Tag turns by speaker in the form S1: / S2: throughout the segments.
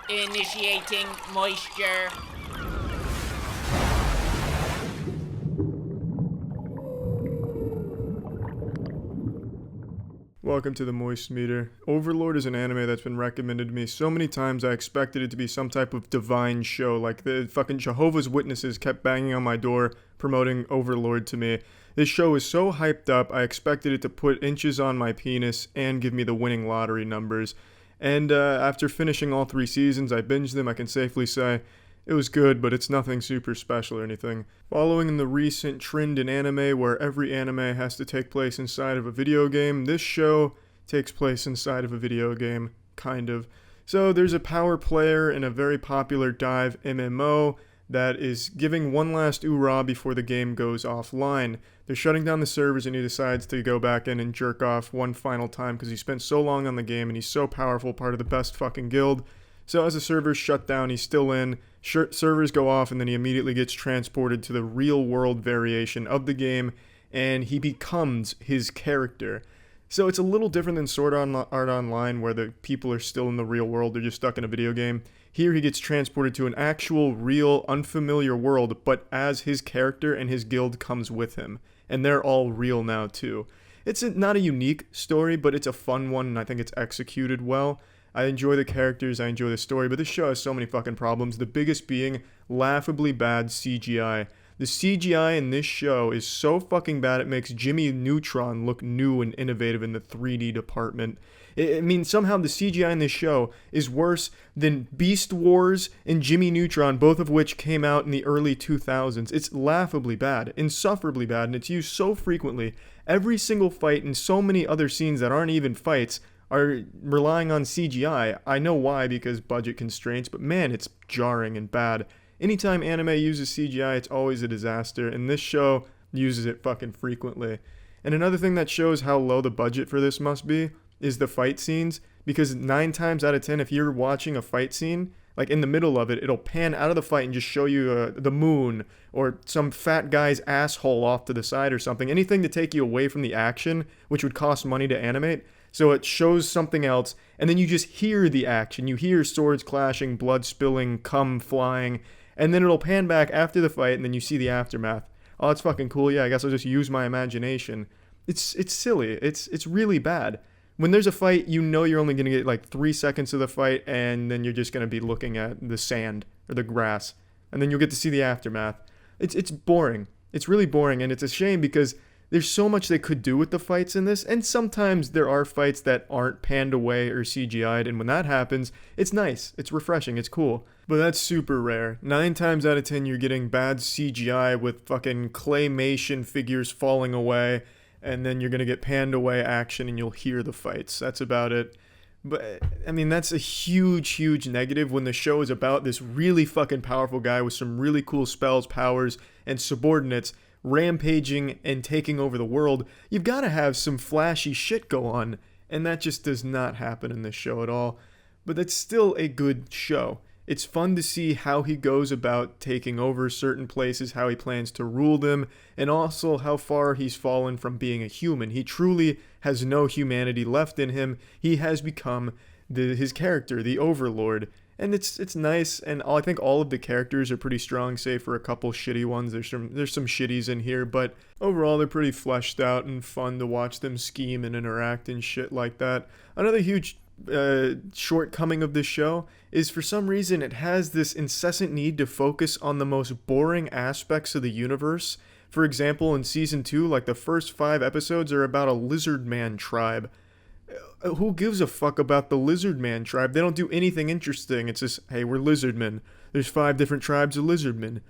S1: Initiating moisture.
S2: Welcome to the Moist Meter. Overlord is an anime that's been recommended to me so many times I expected it to be some type of divine show, like the fucking Jehovah's Witnesses kept banging on my door promoting Overlord to me. This show is so hyped up, I expected it to put inches on my penis and give me the winning lottery numbers. And after finishing all 3 seasons, I binged them. I can safely say it was good, but it's nothing super special or anything. Following the recent trend in anime where every anime has to take place inside of a video game, this show takes place inside of a video game, kind of. So there's a power player in a very popular dive MMO that is giving one last oorah before the game goes offline. They're shutting down the servers and he decides to go back in and jerk off one final time because he spent so long on the game and he's so powerful, part of the best fucking guild. So as the servers shut down, he's still in, servers go off, and then he immediately gets transported to the real world variation of the game, and he becomes his character. So it's a little different than Sword Art Online, where the people are still in the real world, they're just stuck in a video game. Here he gets transported to an actual, real, unfamiliar world, but as his character and his guild comes with him. And they're all real now too. It's not a unique story, but it's a fun one, and I think it's executed well. I enjoy the characters, I enjoy the story, but this show has so many fucking problems, the biggest being laughably bad CGI. The CGI in this show is so fucking bad it makes Jimmy Neutron look new and innovative in the 3D department. I mean, somehow the CGI in this show is worse than Beast Wars and Jimmy Neutron, both of which came out in the early 2000s. It's laughably bad, insufferably bad, and it's used so frequently. Every single fight and so many other scenes that aren't even fights are relying on CGI. I know why, because budget constraints, but man, it's jarring and bad. Anytime anime uses CGI, it's always a disaster, and this show uses it fucking frequently. And another thing that shows how low the budget for this must be is the fight scenes, because 9 times out of 10, if you're watching a fight scene, like in the middle of it, it'll pan out of the fight and just show you the moon, or some fat guy's asshole off to the side or something. Anything to take you away from the action, which would cost money to animate. So it shows something else, and then you just hear the action. You hear swords clashing, blood spilling, cum flying, and then it'll pan back after the fight, and then you see the aftermath. Oh, it's fucking cool. Yeah, I guess I'll just use my imagination. It's silly. It's really bad. When there's a fight, you know you're only going to get like 3 seconds of the fight, and then you're just going to be looking at the sand or the grass, and then you'll get to see the aftermath. It's boring. It's really boring, and it's a shame because there's so much they could do with the fights in this, and sometimes there are fights that aren't panned away or CGI'd, and when that happens, it's nice, it's refreshing, it's cool. But that's super rare. 9 times out of 10 you're getting bad CGI with fucking claymation figures falling away, and then you're gonna get panned away action and you'll hear the fights. That's about it. But, I mean, that's a huge negative when the show is about this really fucking powerful guy with some really cool spells, powers, and subordinates rampaging and taking over the world. You've got to have some flashy shit go on, and that just does not happen in this show at all. But it's still a good show. It's fun to see how he goes about taking over certain places, how he plans to rule them, and also how far he's fallen from being a human. He truly has no humanity left in him. He has become his character, the Overlord. And it's nice, and I think all of the characters are pretty strong, save for a couple shitty ones. There's some shitties in here, but overall they're pretty fleshed out and fun to watch them scheme and interact and shit like that. Another huge shortcoming of this show is for some reason it has this incessant need to focus on the most boring aspects of the universe. For example, in season 2, like the first 5 episodes are about a lizard man tribe. Who gives a fuck about the lizard man tribe? They don't do anything interesting. It's just, hey, we're lizardmen. There's 5 different tribes of lizardmen.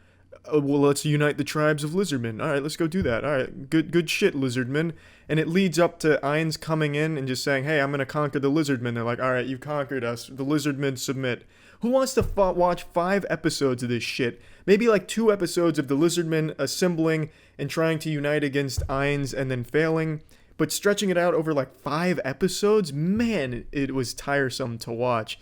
S2: Well, let's unite the tribes of lizardmen. All right, let's go do that. All right, good shit, lizardmen. And it leads up to Ainz coming in and just saying, hey, I'm going to conquer the lizardmen. They're like, all right, you've conquered us. The lizardmen submit. Who wants to watch 5 episodes of this shit? Maybe like 2 episodes of the lizardmen assembling and trying to unite against Ainz and then failing. But stretching it out over like 5 episodes, man, it was tiresome to watch.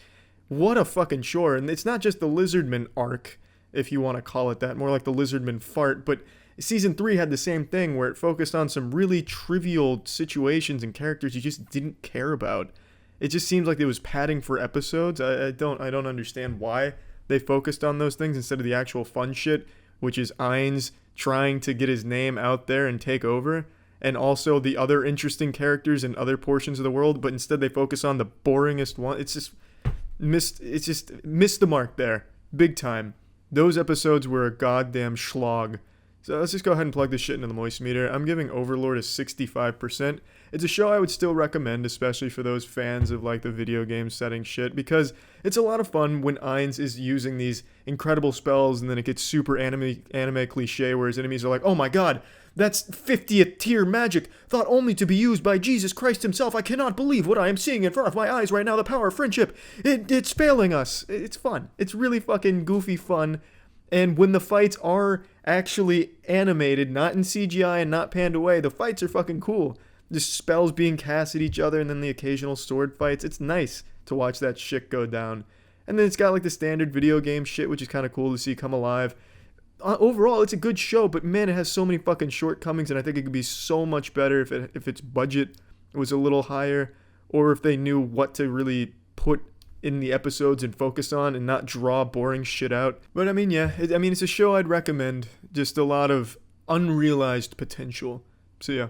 S2: What a fucking chore. And it's not just the Lizardman arc, if you want to call it that, more like the Lizardman fart, but Season 3 had the same thing where it focused on some really trivial situations and characters you just didn't care about. it just seems like it was padding for episodes. I don't understand why they focused on those things instead of the actual fun shit, which is Ainz trying to get his name out there and take over, and also the other interesting characters in other portions of the world, but instead they focus on the boringest one. It's just missed the mark there. Big time. Those episodes were a goddamn schlog. So let's just go ahead and plug this shit into the moist meter. I'm giving Overlord a 65%. It's a show I would still recommend, especially for those fans of like the video game setting shit, because it's a lot of fun when Ainz is using these incredible spells and then it gets super anime cliche where his enemies are like, oh my god, that's 50th tier magic, thought only to be used by Jesus Christ himself. I cannot believe what I am seeing in front of my eyes right now. The power of friendship. It's failing us. It's fun. It's really fucking goofy fun. And when the fights are actually animated, not in CGI and not panned away, the fights are fucking cool. Just spells being cast at each other and then the occasional sword fights. It's nice to watch that shit go down. And then it's got like the standard video game shit, which is kind of cool to see come alive. Overall, it's a good show, but man, it has so many fucking shortcomings, and I think it could be so much better if its budget was a little higher, or if they knew what to really put in the episodes and focus on and not draw boring shit out. But I mean, yeah, it's a show I'd recommend. Just a lot of unrealized potential. So yeah.